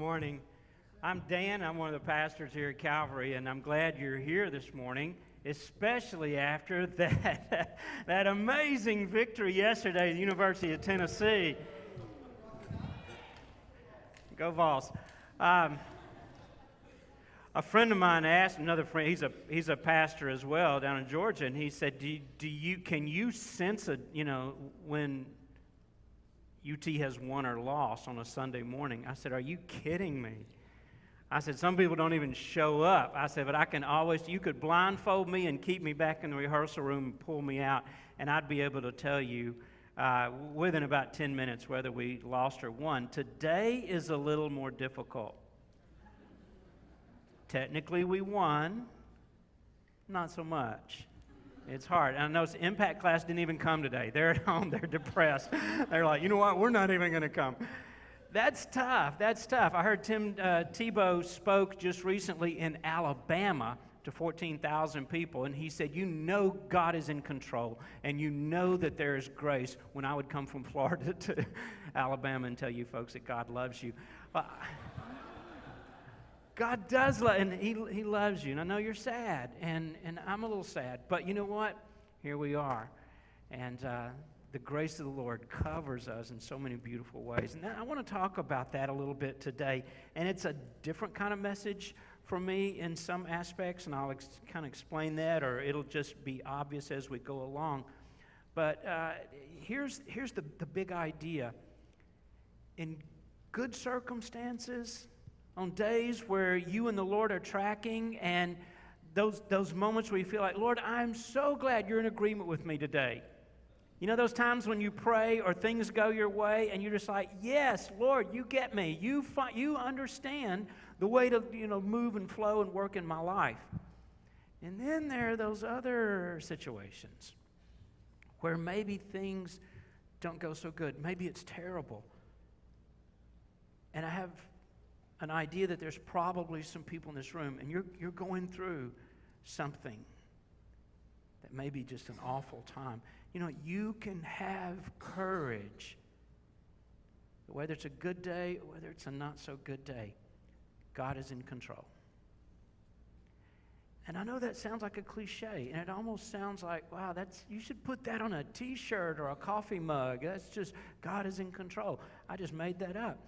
morning. I'm Dan. I'm one of the pastors here at Calvary, and I'm glad you're here this morning, especially after that amazing victory yesterday at the University of Tennessee. Go Vols. A friend of mine asked, another friend, he's a pastor as well down in Georgia, and he said, can you sense when UT has won or lost on a Sunday morning? I said, are you kidding me? I said, some people don't even show up. I said, but you could blindfold me and keep me back in the rehearsal room and pull me out, and I'd be able to tell you within about 10 minutes whether we lost or won. Today is a little more difficult. Technically, we won, not so much. It's hard. And I noticed the Impact class didn't even come today. They're at home. They're depressed. They're like, you know what? We're not even going to come. That's tough. That's tough. I heard Tim Tebow spoke just recently in Alabama to 14,000 people, and he said, you know God is in control, and you know that there is grace. When I would come from Florida to Alabama and tell you folks that God loves you. God does love, and He loves you. And I know you're sad, and I'm a little sad. But you know what? Here we are. And the grace of the Lord covers us in so many beautiful ways. And I want to talk about that a little bit today. And it's a different kind of message for me in some aspects, and I'll kind of explain that, or it'll just be obvious as we go along. But here's the big idea. In good circumstances, on days where you and the Lord are tracking, and those moments where you feel like, Lord, I'm so glad you're in agreement with me today. You know those times when you pray or things go your way and you're just like, yes, Lord, you get me. You understand the way to move and flow and work in my life. And then there are those other situations where maybe things don't go so good. Maybe it's terrible. And I have an idea that there's probably some people in this room, and you're going through something that may be just an awful time. You can have courage. Whether it's a good day or whether it's a not so good day, God is in control. And I know that sounds like a cliche, and it almost sounds like, wow, you should put that on a t-shirt or a coffee mug. That's just, God is in control. I just made that up.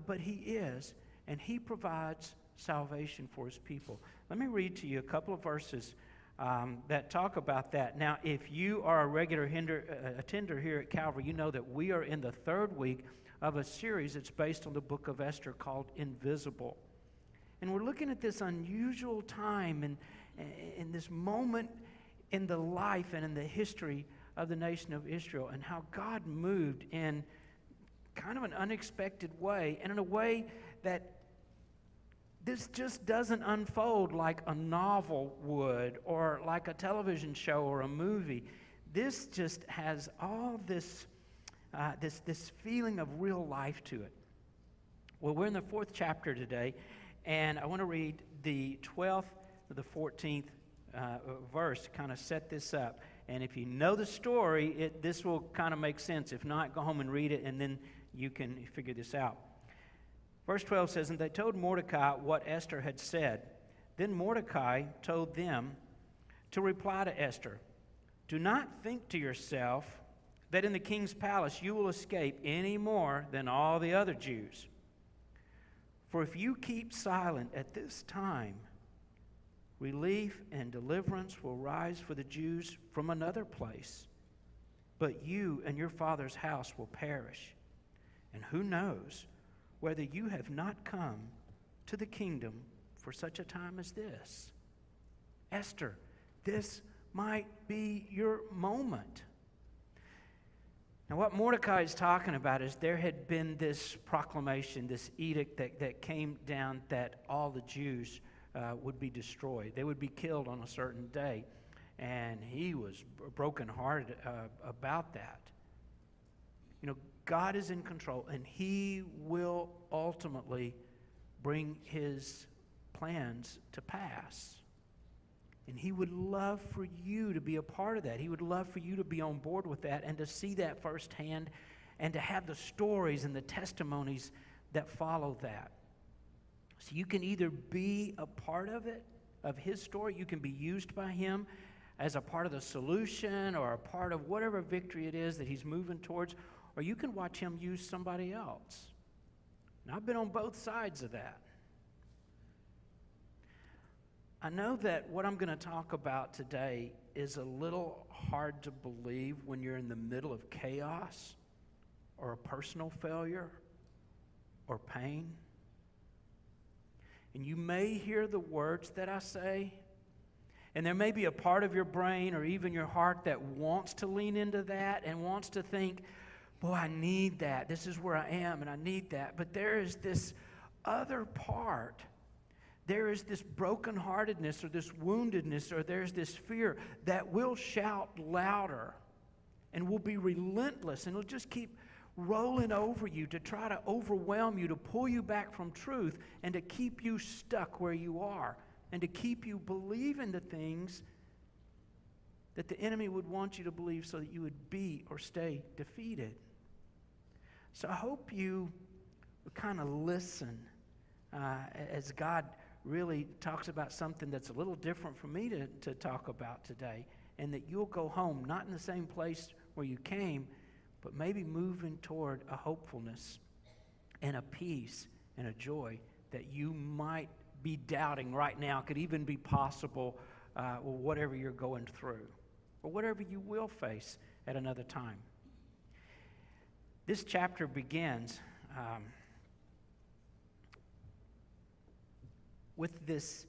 But He is. And He provides salvation for His people. Let me read to you a couple of verses that talk about that. Now, if you are a regular attender here at Calvary, you know that we are in the third week of a series that's based on the book of Esther called Invisible. And we're looking at this unusual time and in this moment in the life and in the history of the nation of Israel, and how God moved in kind of an unexpected way, and in a way that this just doesn't unfold like a novel would, or like a television show or a movie. This just has all this feeling of real life to it. Well, we're in the 4th chapter today, and I want to read the 12th to the 14th verse to kind of set this up. And if you know the story, this will kind of make sense. If not, go home and read it, and then you can figure this out. Verse 12 says, and they told Mordecai what Esther had said. Then Mordecai told them to reply to Esther, do not think to yourself that in the king's palace you will escape any more than all the other Jews. For if you keep silent at this time, relief and deliverance will rise for the Jews from another place. But you and your father's house will perish. And who knows whether you have not come to the kingdom for such a time as this. Esther, this might be your moment. Now, what Mordecai is talking about is there had been this proclamation, this edict that came down that all the Jews would be destroyed. They would be killed on a certain day. And he was brokenhearted about that. God is in control, and He will ultimately bring His plans to pass. And He would love for you to be a part of that. He would love for you to be on board with that and to see that firsthand and to have the stories and the testimonies that follow that. So you can either be a part of it, of his story, you can be used by him as a part of the solution or a part of whatever victory it is that he's moving towards, or you can watch him use somebody else. And I've been on both sides of that. I know that what I'm going to talk about today is a little hard to believe when you're in the middle of chaos or a personal failure or pain. And you may hear the words that I say, and there may be a part of your brain or even your heart that wants to lean into that and wants to think, boy, I need that. This is where I am, and I need that. But there is this other part. There is this brokenheartedness or this woundedness or there's this fear that will shout louder and will be relentless, and it'll just keep rolling over you to try to overwhelm you, to pull you back from truth, and to keep you stuck where you are, and to keep you believing the things that the enemy would want you to believe so that you would be or stay defeated. So I hope you would kind of listen as God really talks about something that's a little different for me to talk about today, and that you'll go home not in the same place where you came, but maybe moving toward a hopefulness and a peace and a joy that you might be doubting right now could even be possible or whatever you're going through or whatever you will face at another time. This chapter begins with this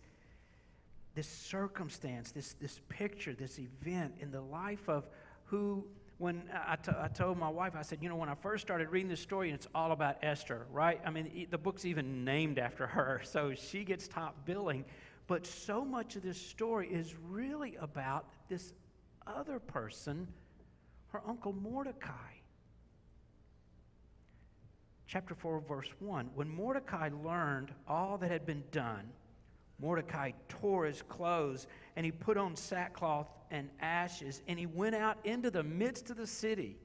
circumstance, this picture, this event in the life of who, when I told my wife, I said, when I first started reading this story, and it's all about Esther, right? I mean, the book's even named after her, so she gets top billing. But so much of this story is really about this other person, her uncle Mordecai. Chapter 4, verse 1. When Mordecai learned all that had been done, Mordecai tore his clothes, and he put on sackcloth and ashes, and he went out into the midst of the city.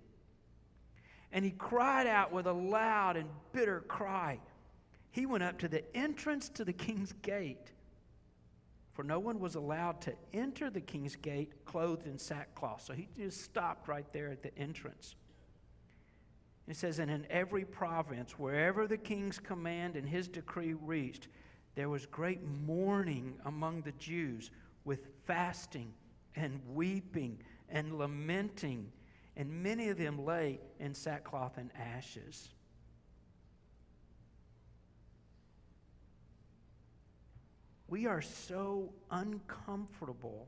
And he cried out with a loud and bitter cry. He went up to the entrance to the king's gate, for no one was allowed to enter the king's gate clothed in sackcloth. So he just stopped right there at the entrance. It says, and in every province, wherever the king's command and his decree reached, there was great mourning among the Jews, with fasting and weeping and lamenting, and many of them lay in sackcloth and ashes. We are so uncomfortable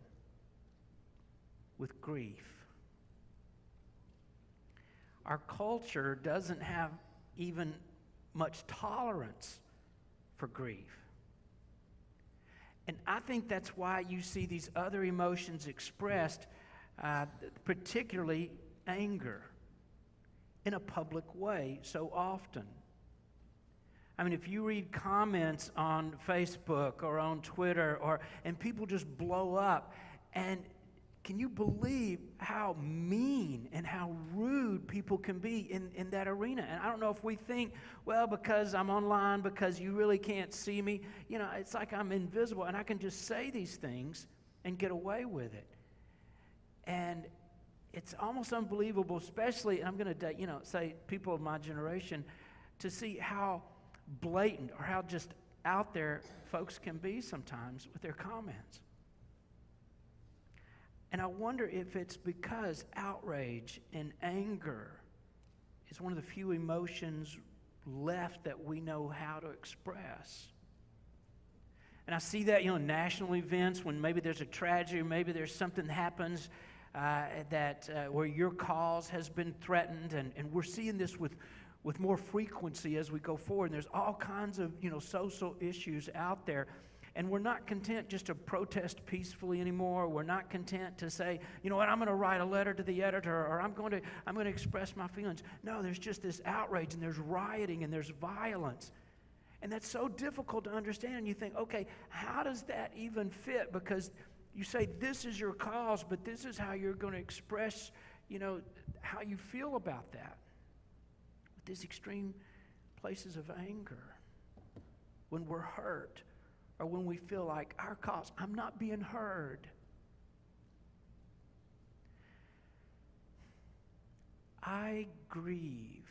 with grief. Our culture doesn't have even much tolerance for grief. And I think that's why you see these other emotions expressed, particularly anger, in a public way so often. I mean, if you read comments on Facebook or on Twitter, and people just blow up, and can you believe how mean and how rude people can be in that arena? And I don't know if we think, well, because I'm online, because you really can't see me, it's like I'm invisible and I can just say these things and get away with it. And it's almost unbelievable, especially, and I'm going to say people of my generation, to see how blatant or how just out there folks can be sometimes with their comments. And I wonder if it's because outrage and anger is one of the few emotions left that we know how to express. And I see that, national events, when maybe there's a tragedy, or maybe there's something that happens where your cause has been threatened, and we're seeing this with more frequency as we go forward. And there's all kinds of, social issues out there. And we're not content just to protest peacefully anymore. We're not content to say, I'm going to write a letter to the editor, or I'm going to express my feelings. No, there's just this outrage, and there's rioting, and there's violence. And that's so difficult to understand. And you think, okay, how does that even fit? Because you say this is your cause, but this is how you're going to express, how you feel about that. With these extreme places of anger. when we're hurt, or when we feel like our cause, I'm not being heard. I grieve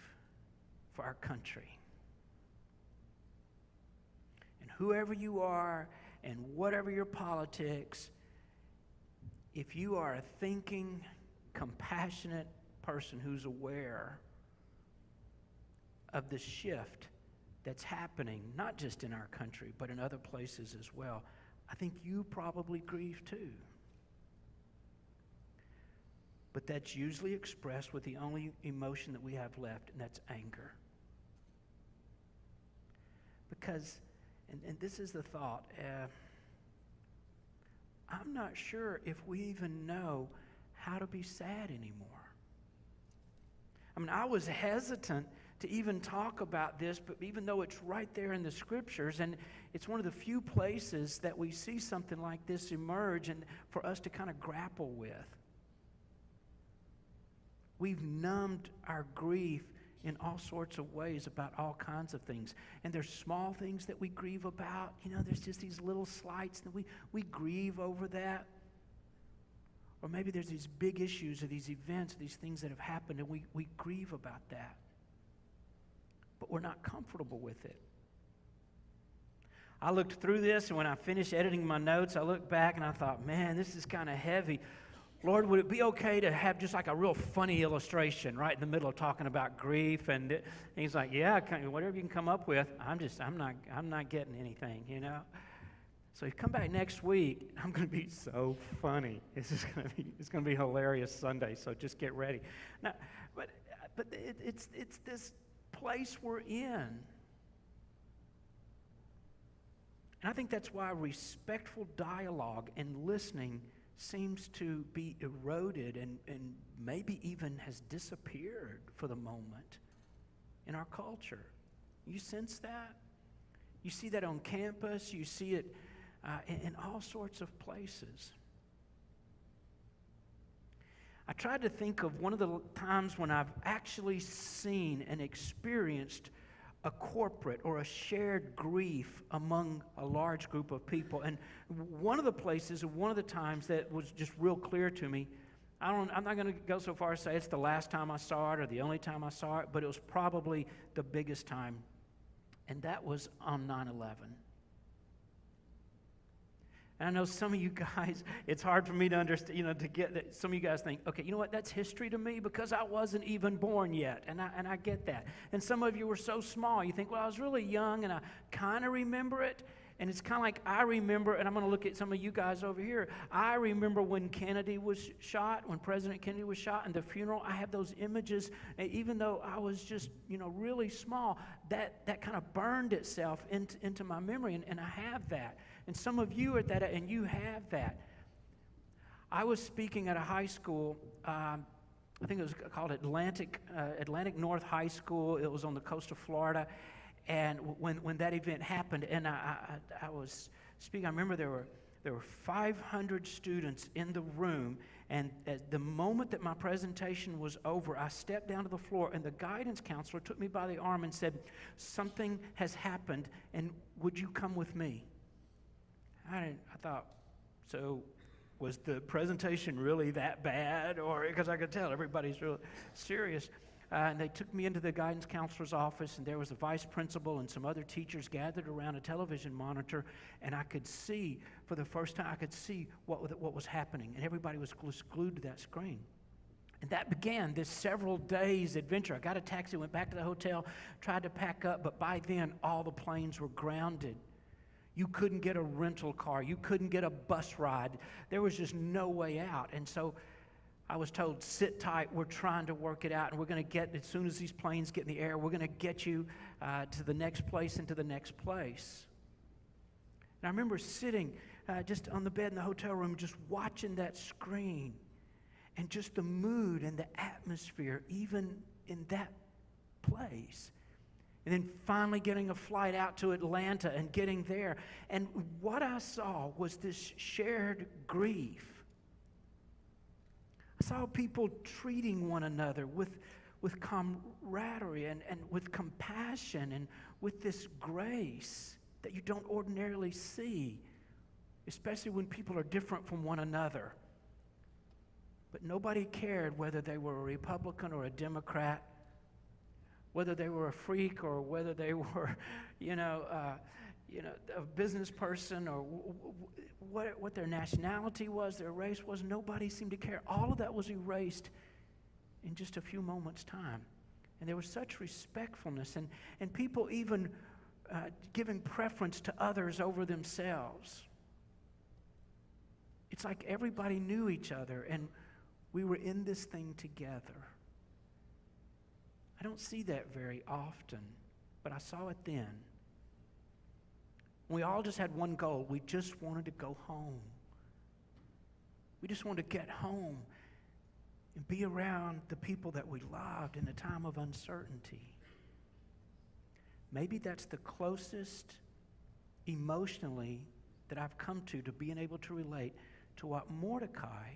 for our country. And whoever you are and whatever your politics, if you are a thinking, compassionate person who's aware of the shift that's happening, not just in our country, but in other places as well, I think you probably grieve too. But that's usually expressed with the only emotion that we have left, and that's anger. Because, and this is the thought, I'm not sure if we even know how to be sad anymore. I mean, I was hesitant to even talk about this, but even though it's right there in the scriptures, and it's one of the few places that we see something like this emerge and for us to kind of grapple with. We've numbed our grief in all sorts of ways about all kinds of things. And there's small things that we grieve about. You know, there's just these little slights that we grieve over that. Or maybe there's these big issues or these events, these things that have happened, and we grieve about that. But we're not comfortable with it. I looked through this, and when I finished editing my notes, I looked back and I thought, man, this is kind of heavy. Lord, would it be okay to have just like a real funny illustration right in the middle of talking about grief? And he's like, yeah, whatever you can come up with. I'm not getting anything, you know. So you come back next week. I'm going to be so funny. It's going to be hilarious Sunday. So just get ready. Now, but it's this place we're in. And I think that's why respectful dialogue and listening seems to be eroded and maybe even has disappeared for the moment in our culture. You sense that? You see that on campus. You see it in all sorts of places. I tried to think of one of the times when I've actually seen and experienced a corporate or a shared grief among a large group of people. And one of the places, one of the times that was just real clear to me, I'm not going to go so far as to say it's the last time I saw it or the only time I saw it, but it was probably the biggest time. And that was on 9/11. And I know some of you guys, it's hard for me to understand, to get that. Some of you guys think, okay, you know what, that's history to me because I wasn't even born yet. And I get that. And some of you were so small, you think, well, I was really young and I kind of remember it. And it's kind of like I remember, and I'm going to look at some of you guys over here. I remember when Kennedy was shot, when President Kennedy was shot, and the funeral. I have those images, and even though I was just, really small, that kind of burned itself into my memory, and I have that. And some of you are at that, and you have that. I was speaking at a high school. I think it was called Atlantic North High School. It was on the coast of Florida. And when that event happened, and I was speaking, I remember there were 500 students in the room, and at the moment that my presentation was over, I stepped down to the floor, and the guidance counselor took me by the arm and said, something has happened, and would you come with me? I thought, so was the presentation really that bad? Or because I could tell everybody's really serious. And they took me into the guidance counselor's office, and there was the vice principal and some other teachers gathered around a television monitor, and I could see, for the first time, I could see what was happening, and everybody was glued to that screen. And that began this several days adventure. I got a taxi, went back to the hotel, tried to pack up, but by then, all the planes were grounded. You couldn't get a rental car. You couldn't get a bus ride. There was just no way out. And so I was told, sit tight, we're trying to work it out, and we're going to get, as soon as these planes get in the air, we're going to get you to the next place and to the next place. And I remember sitting just on the bed in the hotel room, just watching that screen, and just the mood and the atmosphere, even in that place. And then finally getting a flight out to Atlanta and getting there. And what I saw was this shared grief. I saw people treating one another with camaraderie and with compassion and with this grace that you don't ordinarily see, especially when people are different from one another. But nobody cared whether they were a Republican or a Democrat, whether they were a freak or whether they were, a business person or what their nationality was, their race was. Nobody seemed to care. All of that was erased in just a few moments' time. And there was such respectfulness and people even giving preference to others over themselves. It's like everybody knew each other and we were in this thing together. I don't see that very often, but I saw it then. We all just had one goal. We just wanted to go home. We just wanted to get home and be around the people that we loved in a time of uncertainty. Maybe that's the closest emotionally that I've come to being able to relate to what Mordecai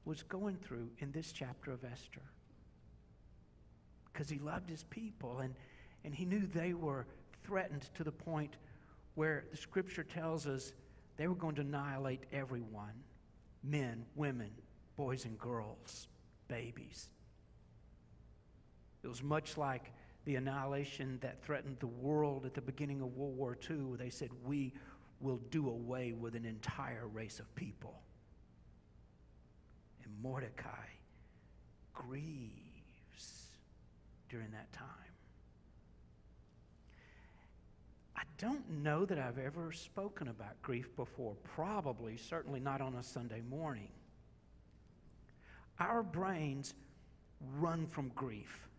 was going through in this chapter of Esther. Because he loved his people and he knew they were threatened to the point where the scripture tells us they were going to annihilate everyone. Men, women, boys and girls, babies. It was much like the annihilation that threatened the world at the beginning of World War II, where they said, we will do away with an entire race of people. And Mordecai grieves during that time. I don't know that I've ever spoken about grief before, certainly not on a Sunday morning. Our brains run from grief,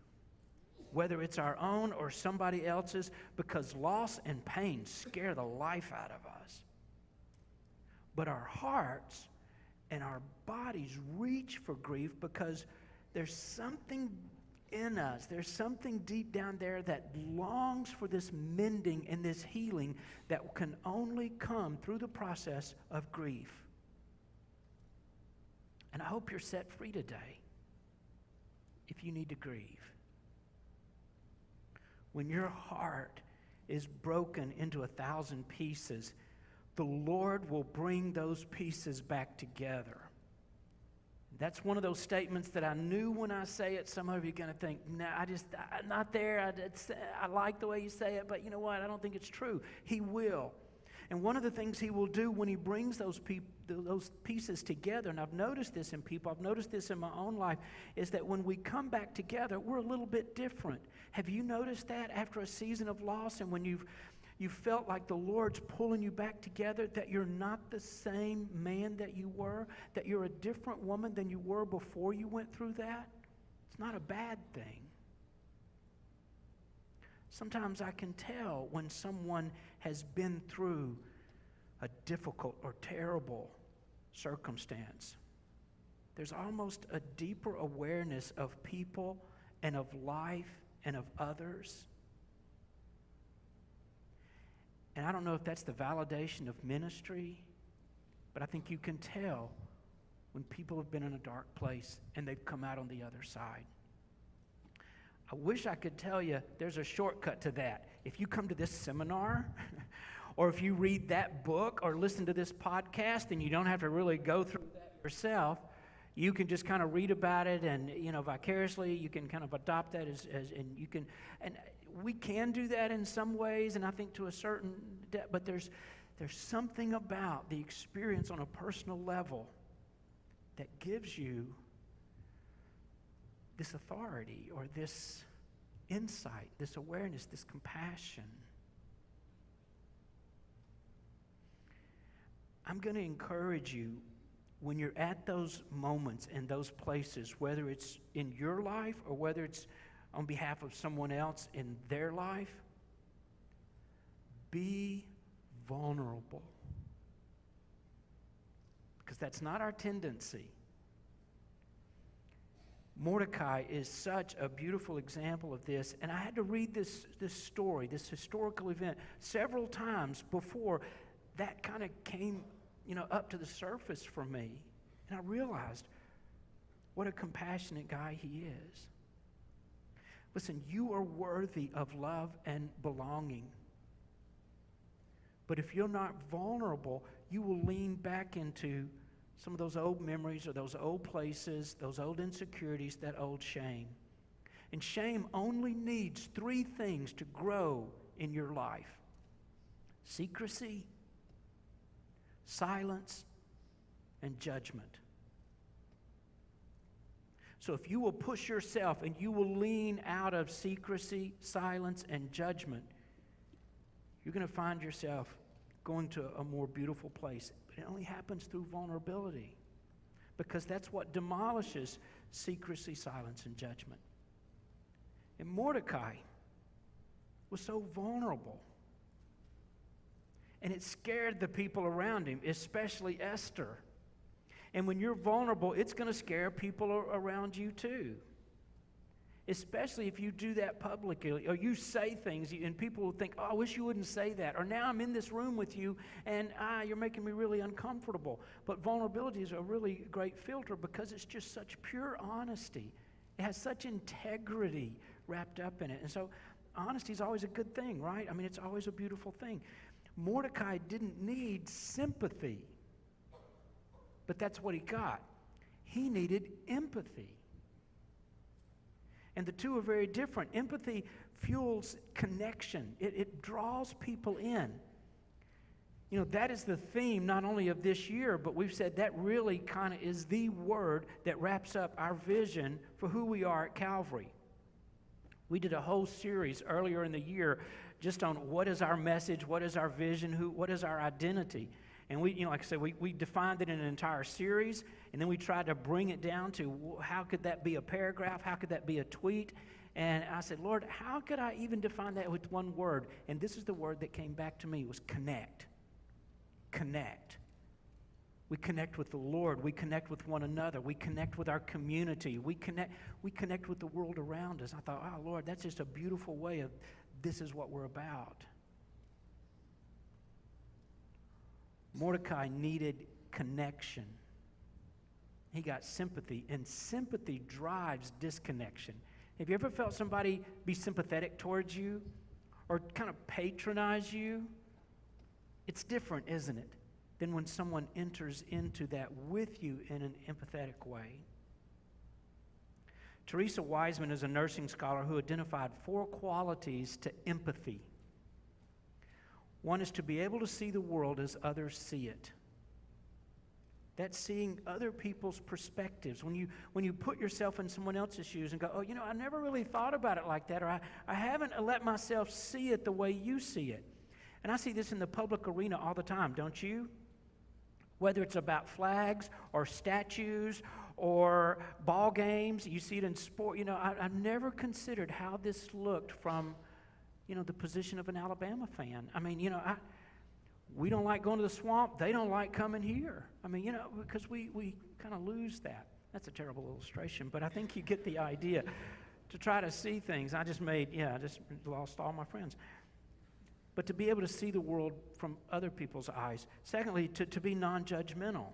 whether it's our own or somebody else's, because loss and pain scare the life out of us. But our hearts and our bodies reach for grief because there's something in us, there's something deep down there that longs for this mending and this healing that can only come through the process of grief. And I hope you're set free today if you need to grieve. When your heart is broken into 1,000 pieces, the Lord will bring those pieces back together. That's one of those statements that I knew when I say it, some of you are going to think, nah, I'm not there. I like the way you say it, but you know what? I don't think it's true. He will. And one of the things he will do when he brings those pieces together, and I've noticed this in people, I've noticed this in my own life, is that when we come back together, we're a little bit different. Have you noticed that after a season of loss and when you felt like the Lord's pulling you back together, that you're not the same man that you were, that you're a different woman than you were before you went through that? It's not a bad thing. Sometimes I can tell when someone has been through a difficult or terrible circumstance. There's almost a deeper awareness of people and of life and of others. And I don't know if that's the validation of ministry, but I think you can tell when people have been in a dark place and they've come out on the other side. I wish I could tell you there's a shortcut to that. If you come to this seminar, or if you read that book or listen to this podcast and you don't have to really go through that yourself, you can just kind of read about it and, vicariously you can kind of adopt that and you can, and we can do that in some ways, and I think to a certain depth, but there's something about the experience on a personal level that gives you this authority or this insight, this awareness, this compassion. I'm going to encourage you when you're at those moments and those places, whether it's in your life or whether it's on behalf of someone else in their life, be vulnerable. Because that's not our tendency. Mordecai is such a beautiful example of this, and I had to read this story, this historical event, several times before that kind of came, up to the surface for me, and I realized what a compassionate guy he is. Listen, you are worthy of love and belonging. But if you're not vulnerable, you will lean back into some of those old memories or those old places, those old insecurities, that old shame. And shame only needs 3 things to grow in your life: secrecy, silence, and judgment. So if you will push yourself and you will lean out of secrecy, silence, and judgment, you're going to find yourself going to a more beautiful place. But it only happens through vulnerability, because that's what demolishes secrecy, silence, and judgment. And Mordecai was so vulnerable. And it scared the people around him, especially Esther. And when you're vulnerable, it's going to scare people around you too. Especially if you do that publicly, or you say things and people will think, oh, I wish you wouldn't say that. Or now I'm in this room with you and you're making me really uncomfortable. But vulnerability is a really great filter because it's just such pure honesty. It has such integrity wrapped up in it. And so honesty is always a good thing, right? I mean, it's always a beautiful thing. Mordecai didn't need sympathy, but that's what he got. He needed empathy. And the two are very different. Empathy fuels connection. It draws people in. You know, that is the theme not only of this year, but we've said that really kind of is the word that wraps up our vision for who we are at Calvary. We did a whole series earlier in the year just on what is our message, what is our vision, what is our identity. And we, like I said, we defined it in an entire series, and then we tried to bring it down to how could that be a paragraph, how could that be a tweet. And I said, Lord, how could I even define that with one word? And this is the word that came back to me, was connect. Connect. We connect with the Lord. We connect with one another. We connect with our community. We connect with the world around us. I thought, oh, Lord, that's just a beautiful way of this is what we're about. Mordecai needed connection. He got sympathy, and sympathy drives disconnection. Have you ever felt somebody be sympathetic towards you or kind of patronize you? It's different, isn't it, than when someone enters into that with you in an empathetic way. Teresa Wiseman is a nursing scholar who identified 4 qualities to empathy. One is to be able to see the world as others see it. That's seeing other people's perspectives. When you put yourself in someone else's shoes and go, oh, I never really thought about it like that, or I haven't let myself see it the way you see it. And I see this in the public arena all the time, don't you? Whether it's about flags or statues or ball games, you see it in sport. I've never considered how this looked from the position of an Alabama fan. I mean, we don't like going to the swamp. They don't like coming here. I mean, because we kind of lose that. That's a terrible illustration, but I think you get the idea. To try to see things, I just lost all my friends. But to be able to see the world from other people's eyes. Secondly, to be non-judgmental.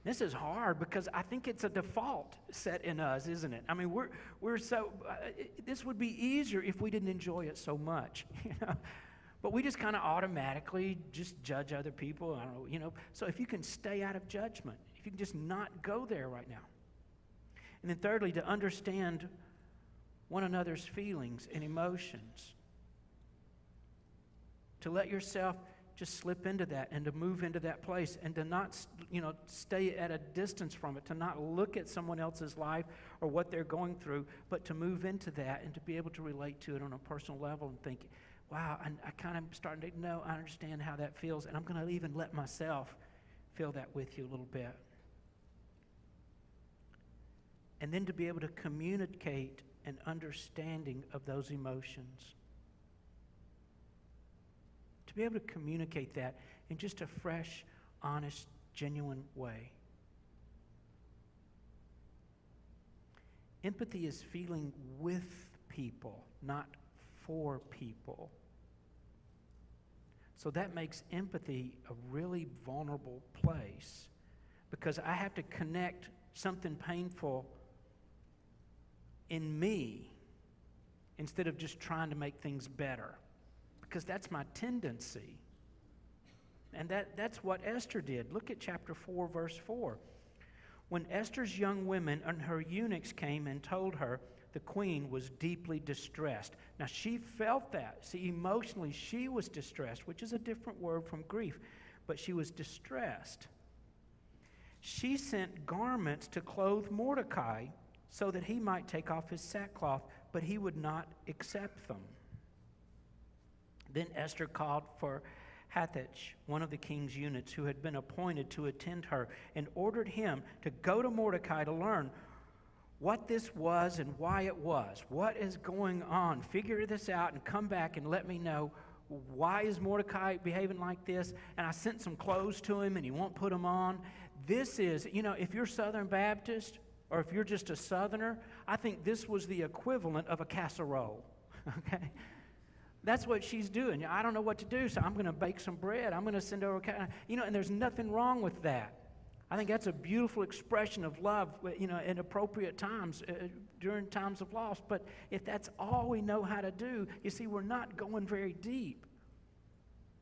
This is hard because I think it's a default set in us, isn't it? I mean, we're so, this would be easier if we didn't enjoy it so much, But we just kind of automatically just judge other people. I don't know, So if you can stay out of judgment, if you can just not go there right now. And then thirdly, to understand one another's feelings and emotions. To let yourself just slip into that and to move into that place and to not, stay at a distance from it, to not look at someone else's life or what they're going through, but to move into that and to be able to relate to it on a personal level and think, wow, I kind of starting to know, I understand how that feels, and I'm going to even let myself feel that with you a little bit. And then to be able to communicate an understanding of those emotions. To be able to communicate that in just a fresh, honest, genuine way. Empathy is feeling with people, not for people. So that makes empathy a really vulnerable place because I have to connect something painful in me instead of just trying to make things better. Because that's my tendency. And that's what Esther did. Look at chapter 4, verse 4. When Esther's young women and her eunuchs came and told her, the queen was deeply distressed. Now, she felt that. See, emotionally, she was distressed, which is a different word from grief, but she was distressed. She sent garments to clothe Mordecai so that he might take off his sackcloth, but he would not accept them. Then Esther called for Hathach, one of the king's eunuchs who had been appointed to attend her, and ordered him to go to Mordecai to learn what this was and why it was. What is going on? Figure this out and come back and let me know, why is Mordecai behaving like this? And I sent some clothes to him and he won't put them on. This is, if you're Southern Baptist or if you're just a Southerner, I think this was the equivalent of a casserole, okay? That's what she's doing. I don't know what to do, so I'm going to bake some bread. I'm going to send over, and there's nothing wrong with that. I think that's a beautiful expression of love, in appropriate times, during times of loss. But if that's all we know how to do, you see, we're not going very deep.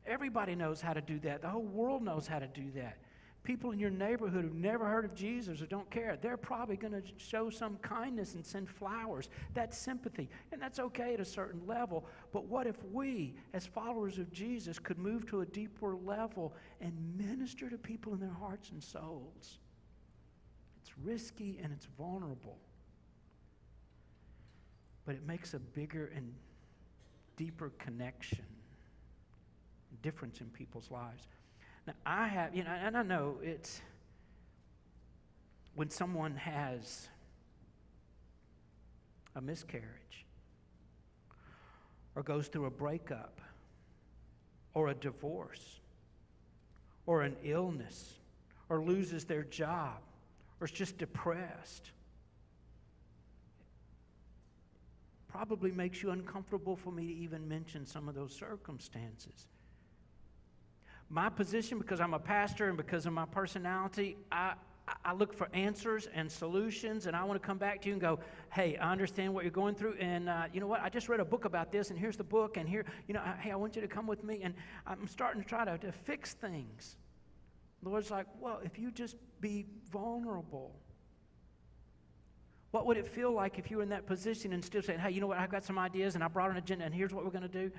Everybody knows how to do that. The whole world knows how to do that. People in your neighborhood who've never heard of Jesus or don't care, they're probably going to show some kindness and send flowers. That's sympathy, and that's okay at a certain level. But what if we, as followers of Jesus, could move to a deeper level and minister to people in their hearts and souls? It's risky and it's vulnerable, but it makes a bigger and deeper connection, difference in people's lives. Now, I have, and I know it's when someone has a miscarriage or goes through a breakup or a divorce or an illness or loses their job or is just depressed. Probably makes you uncomfortable for me to even mention some of those circumstances. My position, because I'm a pastor and because of my personality, I look for answers and solutions, and I want to come back to you and go, hey, I understand what you're going through, and you know what, I just read a book about this, and here's the book, and here, hey, I want you to come with me, and I'm starting to try to fix things. The Lord's like, well, if you just be vulnerable, what would it feel like if you were in that position and still saying, hey, you know what, I've got some ideas, and I brought an agenda, and here's what we're going to do?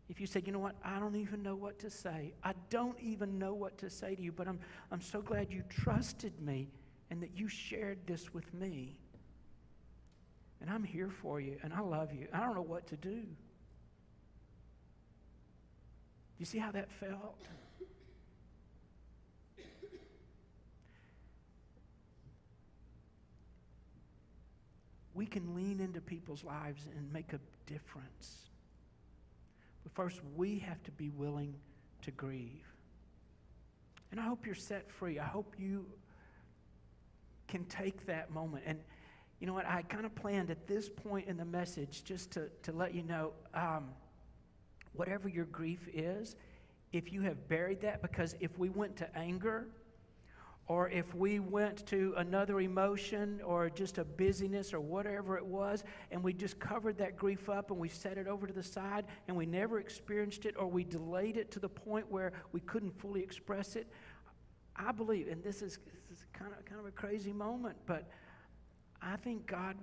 If you said, you know what, I don't even know what to say. I don't even know what to say to you, but I'm so glad you trusted me and that you shared this with me. And I'm here for you, and I love you. I don't know what to do. You see how that felt? We can lean into people's lives and make a difference. But first, we have to be willing to grieve. And I hope you're set free. I hope you can take that moment. And you know what? I kind of planned at this point in the message just to let you know, whatever your grief is, if you have buried that, because if we went to anger, or if we went to another emotion or just a busyness or whatever it was, and we just covered that grief up and we set it over to the side and we never experienced it, or we delayed it to the point where we couldn't fully express it, I believe, and this is kind of a crazy moment, but I think God,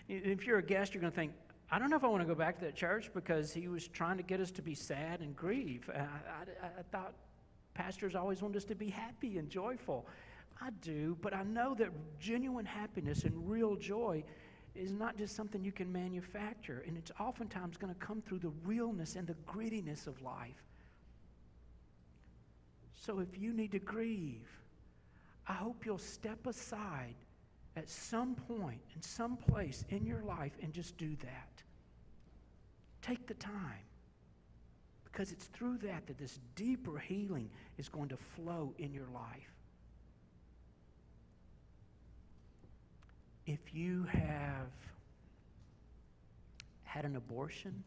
if you're a guest, you're going to think, I don't know if I want to go back to that church because he was trying to get us to be sad and grieve. I thought pastors always want us to be happy and joyful. I do, but I know that genuine happiness and real joy is not just something you can manufacture, and it's oftentimes going to come through the realness and the grittiness of life. So if you need to grieve, I hope you'll step aside at some point, in some place in your life, and just do that. Take the time. Because it's through that this deeper healing is going to flow in your life. If you have had an abortion,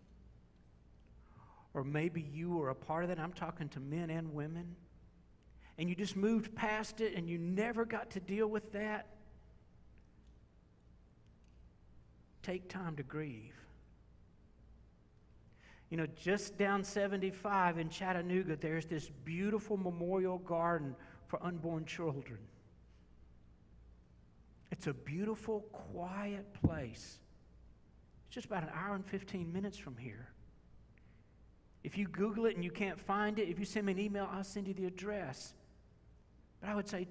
or maybe you were a part of that, I'm talking to men and women, and you just moved past it and you never got to deal with that, take time to grieve. You know, just down 75 in Chattanooga, there's this beautiful memorial garden for unborn children. It's a beautiful, quiet place. It's just about an hour and 15 minutes from here. If you Google it and you can't find it, if you send me an email, I'll send you the address. But I would say,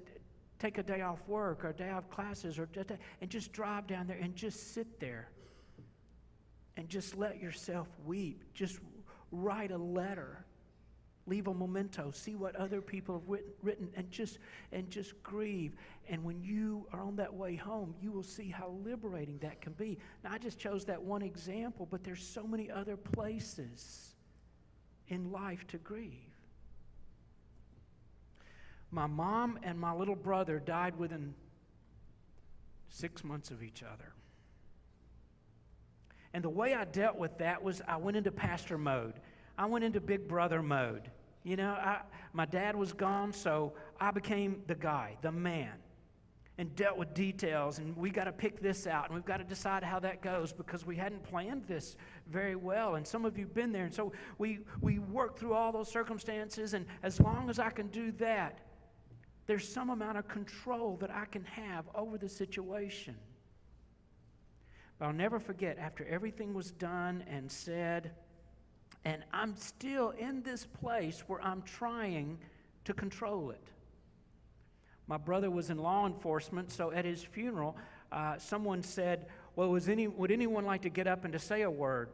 take a day off work or a day off classes and just drive down there and just sit there and just let yourself weep. Just write a letter. Leave a memento. See what other people have written and just grieve. And when you are on that way home, you will see how liberating that can be. Now, I just chose that one example, but there's so many other places in life to grieve. My mom and my little brother died within 6 months of each other. And the way I dealt with that was I went into pastor mode. I went into big brother mode. You know, my dad was gone, so I became the guy, the man, and dealt with details. And we got to pick this out, and we've got to decide how that goes because we hadn't planned this very well. And some of you have been there. And so we worked through all those circumstances, and as long as I can do that, there's some amount of control that I can have over the situation. But I'll never forget, after everything was done and said, and I'm still in this place where I'm trying to control it. My brother was in law enforcement, so at his funeral, someone said, well, would anyone like to get up and to say a word?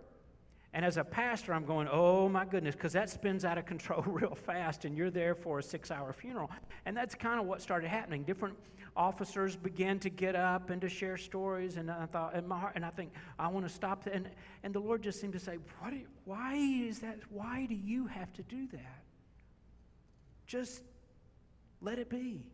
And as a pastor, I'm going, oh my goodness, because that spins out of control real fast, and you're there for a 6-hour funeral. And that's kind of what started happening. Different officers began to get up and to share stories, and I thought in my heart, and I think, I want to stop that. And the Lord just seemed to say, why is that? Why do you have to do that? Just let it be.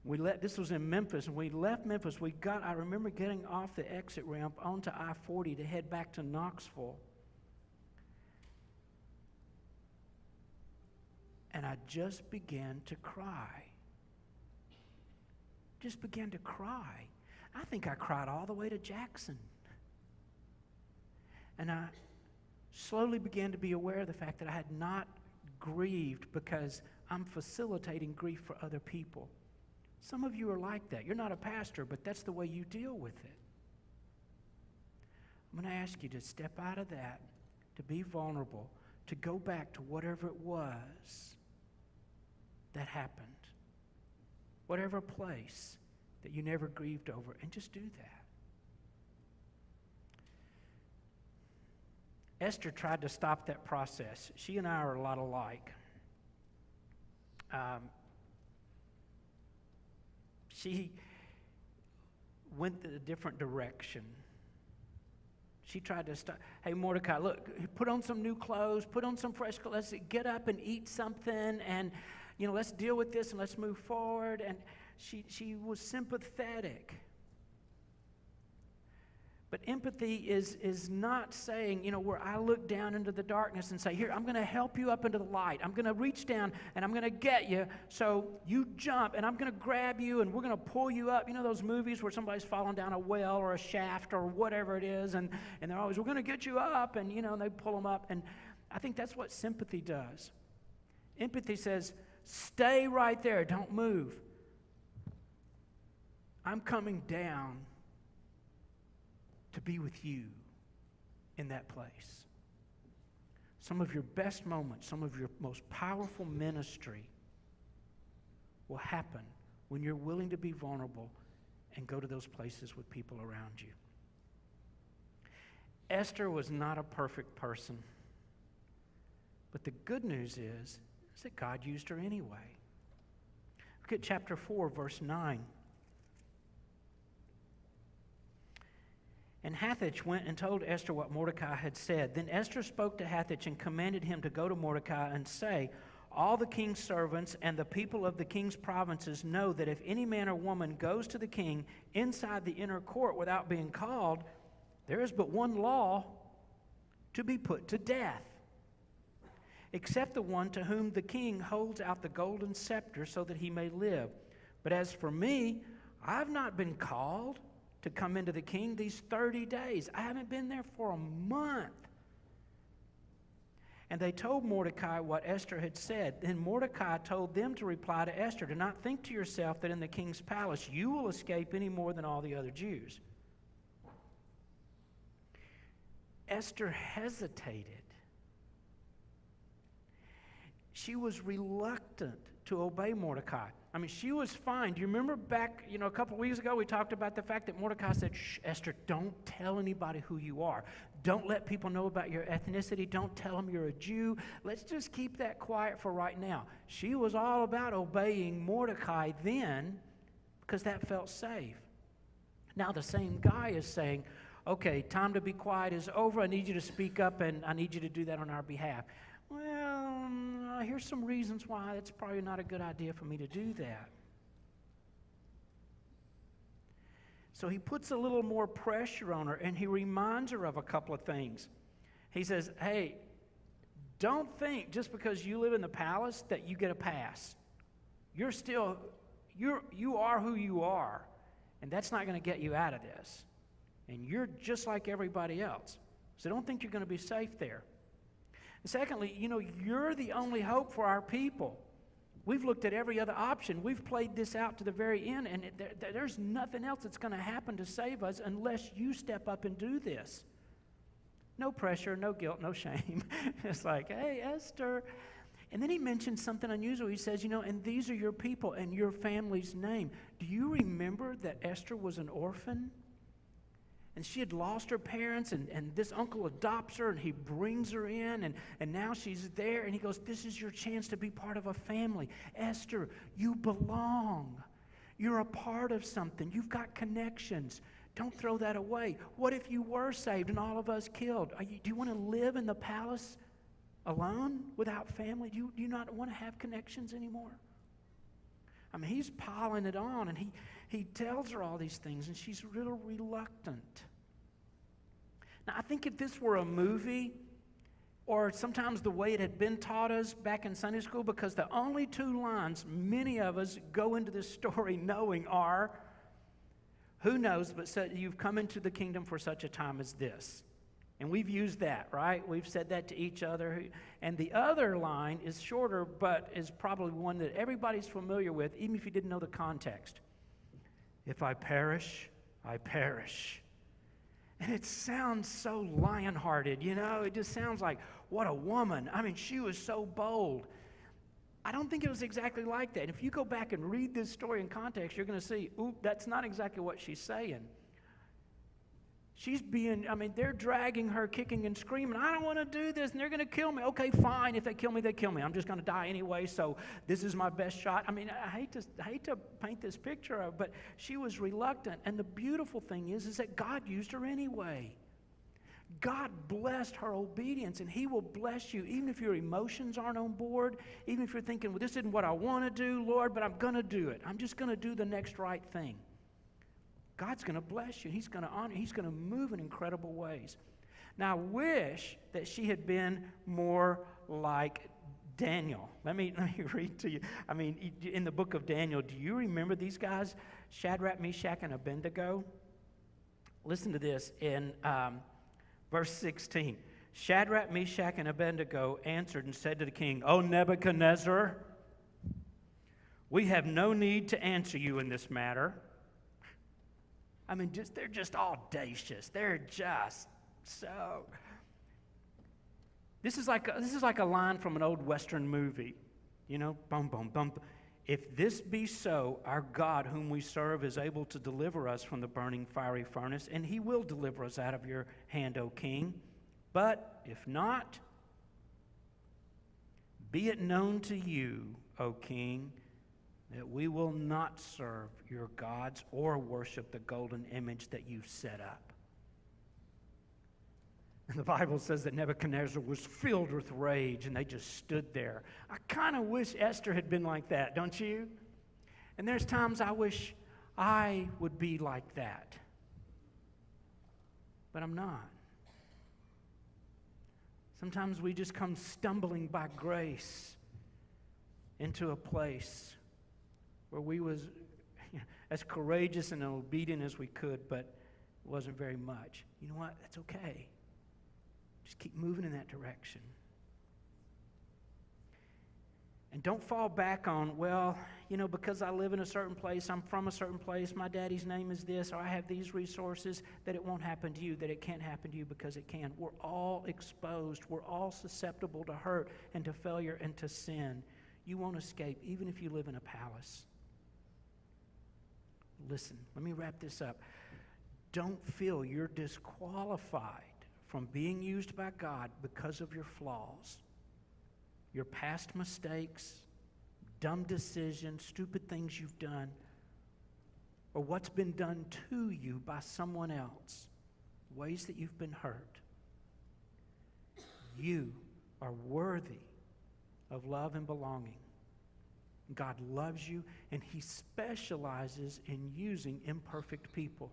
This was in Memphis, and we left Memphis. I remember getting off the exit ramp onto I-40 to head back to Knoxville. And I just began to cry. Just began to cry. I think I cried all the way to Jackson. And I slowly began to be aware of the fact that I had not grieved because I'm facilitating grief for other people. Some of you are like that. You're not a pastor, but that's the way you deal with it. I'm going to ask you to step out of that, to be vulnerable, to go back to whatever it was that happened, whatever place that you never grieved over, and just do that. Esther tried to stop that process. She and I are a lot alike. She went a different direction. She tried to stop. Hey, Mordecai, look, put on some new clothes, put on some fresh clothes. Let's get up and eat something, and, let's deal with this and let's move forward. And she was sympathetic. But empathy is not saying, where I look down into the darkness and say, here, I'm going to help you up into the light. I'm going to reach down and I'm going to get you. So you jump and I'm going to grab you and we're going to pull you up. You know those movies where somebody's falling down a well or a shaft or whatever it is, and they're always, we're going to get you up, and, they pull them up. And I think that's what sympathy does. Empathy says, stay right there. Don't move. I'm coming down to be with you in that place. Some of your best moments, some of your most powerful ministry will happen when you're willing to be vulnerable and go to those places with people around you. Esther was not a perfect person, but the good news is that God used her anyway. Look at chapter 4, verse 9. And Hathach went and told Esther what Mordecai had said. Then Esther spoke to Hathach and commanded him to go to Mordecai and say, all the king's servants and the people of the king's provinces know that if any man or woman goes to the king inside the inner court without being called, there is but one law: to be put to death, except the one to whom the king holds out the golden scepter so that he may live. But as for me, I've not been called to come into the king these 30 days. I haven't been there for a month. And they told Mordecai what Esther had said. Then Mordecai told them to reply to Esther, do not think to yourself that in the king's palace you will escape any more than all the other Jews. Esther hesitated. She was reluctant to obey Mordecai. I mean, she was fine. Do you remember back, a couple of weeks ago we talked about the fact that Mordecai said, shh, Esther, don't tell anybody who you are. Don't let people know about your ethnicity. Don't tell them you're a Jew. Let's just keep that quiet for right now. She was all about obeying Mordecai then because that felt safe. Now the same guy is saying, okay, time to be quiet is over. I need you to speak up, and I need you to do that on our behalf. Well, here's some reasons why it's probably not a good idea for me to do that. So he puts a little more pressure on her, and he reminds her of a couple of things. He says, hey, don't think just because you live in the palace that you get a pass. You are who you are, and that's not going to get you out of this. And you're just like everybody else. So don't think you're going to be safe there. And secondly, you're the only hope for our people. We've looked at every other option. We've played this out to the very end, and there's nothing else that's going to happen to save us unless you step up and do this. No pressure, no guilt, no shame. It's like, hey, Esther. And then he mentions something unusual. He says, and these are your people and your family's name. Do you remember that Esther was an orphan? And she had lost her parents, and this uncle adopts her, and he brings her in, and now she's there, and he goes, this is your chance to be part of a family. Esther, you belong. You're a part of something. You've got connections. Don't throw that away. What if you were saved and all of us killed? Do you want to live in the palace alone without family? Do you not want to have connections anymore? I mean, he's piling it on, and he tells her all these things, and she's a little reluctant. Now, I think if this were a movie, or sometimes the way it had been taught us back in Sunday school, because the only two lines many of us go into this story knowing are, who knows, but you've come into the kingdom for such a time as this. And we've used that, right? We've said that to each other. And the other line is shorter, but is probably one that everybody's familiar with, even if you didn't know the context. If I perish, I perish. And it sounds so lion-hearted, It just sounds like, what a woman. I mean, she was so bold. I don't think it was exactly like that. If you go back and read this story in context, you're going to see, that's not exactly what she's saying. They're dragging her, kicking and screaming, I don't want to do this, and they're going to kill me. Okay, fine. If they kill me, they kill me. I'm just going to die anyway, so this is my best shot. I hate to paint this picture of, but she was reluctant. And the beautiful thing is that God used her anyway. God blessed her obedience, and he will bless you, even if your emotions aren't on board, even if you're thinking, well, this isn't what I want to do, Lord, but I'm going to do it. I'm just going to do the next right thing. God's going to bless you. He's going to honor you. He's going to move in incredible ways. Now, I wish that she had been more like Daniel. Let me read to you. In the book of Daniel, do you remember these guys? Shadrach, Meshach, and Abednego? Listen to this in verse 16. Shadrach, Meshach, and Abednego answered and said to the king, O Nebuchadnezzar, we have no need to answer you in this matter. They're just audacious. They're just so. This is like a line from an old Western movie, boom, boom, boom. If this be so, our God, whom we serve, is able to deliver us from the burning fiery furnace, and he will deliver us out of your hand, O king. But if not, be it known to you, O king, that we will not serve your gods or worship the golden image that you've set up. And the Bible says that Nebuchadnezzar was filled with rage, and they just stood there. I kind of wish Esther had been like that, don't you? And there's times I wish I would be like that. But I'm not. Sometimes we just come stumbling by grace into a place where we was, as courageous and obedient as we could, but it wasn't very much. You know what? That's okay. Just keep moving in that direction. And don't fall back on, well, because I live in a certain place, I'm from a certain place, my daddy's name is this, or I have these resources, that it won't happen to you, that it can't happen to you, because it can. We're all exposed. We're all susceptible to hurt and to failure and to sin. You won't escape, even if you live in a palace. Listen, let me wrap this up. Don't feel you're disqualified from being used by God because of your flaws. Your past mistakes, dumb decisions, stupid things you've done, or what's been done to you by someone else, ways that you've been hurt. You are worthy of love and belonging. God loves you, and He specializes in using imperfect people.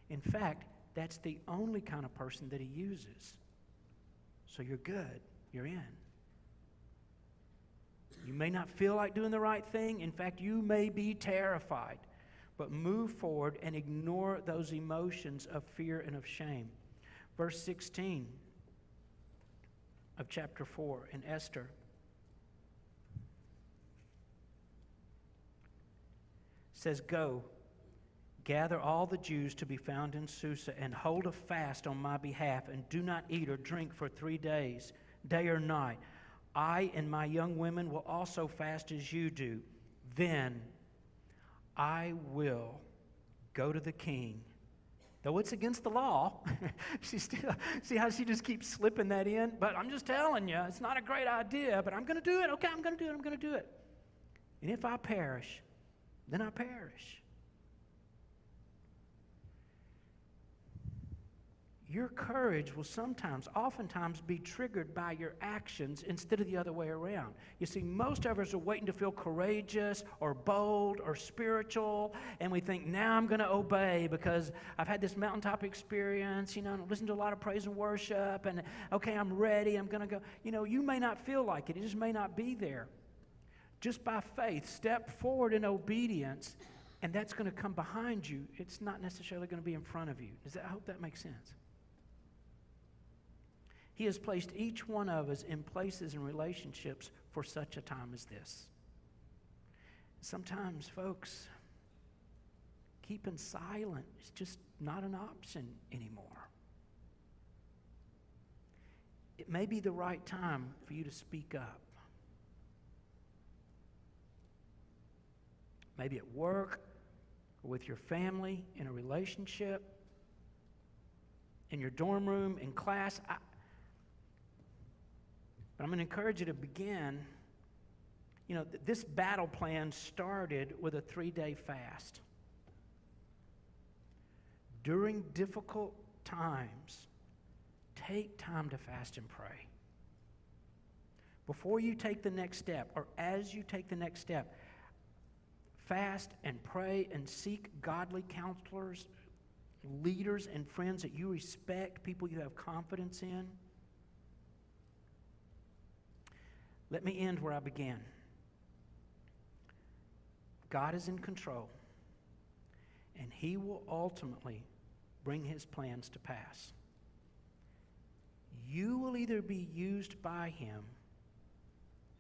In fact, that's the only kind of person that He uses. So you're good. You're in. You may not feel like doing the right thing. In fact, you may be terrified. But move forward and ignore those emotions of fear and of shame. Verse 16 of chapter 4 in Esther says, "Go, gather all the Jews to be found in Susa, and hold a fast on my behalf, and do not eat or drink for 3 days, day or night. I and my young women will also fast as you do. Then I will go to the king." Though it's against the law. See how she just keeps slipping that in? But I'm just telling you, it's not a great idea, but I'm going to do it. Okay, I'm going to do it. And if I perish, then I perish. Your courage will oftentimes be triggered by your actions instead of the other way around. You see, most of us are waiting to feel courageous or bold or spiritual, and we think, now I'm going to obey because I've had this mountaintop experience, and listen to a lot of praise and worship, and okay, I'm ready, I'm going to go. You may not feel like it. It just may not be there. Just by faith, step forward in obedience, and that's going to come behind you. It's not necessarily going to be in front of you. I hope that makes sense. He has placed each one of us in places and relationships for such a time as this. Sometimes, folks, keeping silent is just not an option anymore. It may be the right time for you to speak up. Maybe at work, or with your family, in a relationship, in your dorm room, in class. But I'm going to encourage you to begin. This battle plan started with a 3-day fast. During difficult times, take time to fast and pray. Before you take the next step, or as you take the next step, fast and pray and seek godly counselors, leaders and friends that you respect, people you have confidence in. Let me end where I began. God is in control, and He will ultimately bring His plans to pass. You will either be used by Him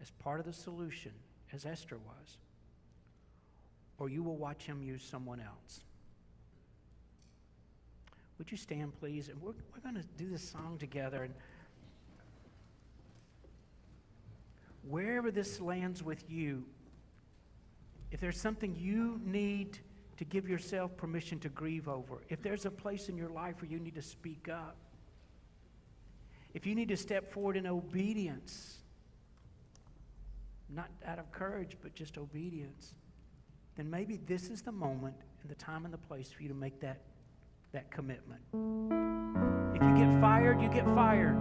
as part of the solution, as Esther was, or you will watch Him use someone else. Would you stand, please? And we're going to do this song together. And wherever this lands with you, if there's something you need to give yourself permission to grieve over, if there's a place in your life where you need to speak up, if you need to step forward in obedience, not out of courage, but just obedience, then maybe this is the moment and the time and the place for you to make that commitment. If you get fired, you get fired.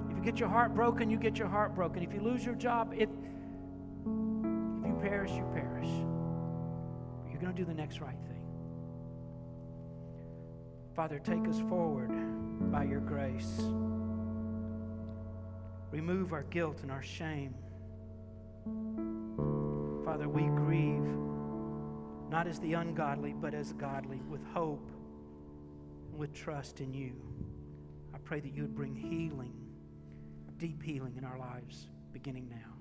If you get your heart broken, you get your heart broken. If you lose your job, if you perish, you perish. But you're going to do the next right thing. Father, take us forward by your grace. Remove our guilt and our shame. Father, we grieve not as the ungodly, but as godly, with hope, with trust in you. I pray that you would bring healing, deep healing in our lives, beginning now.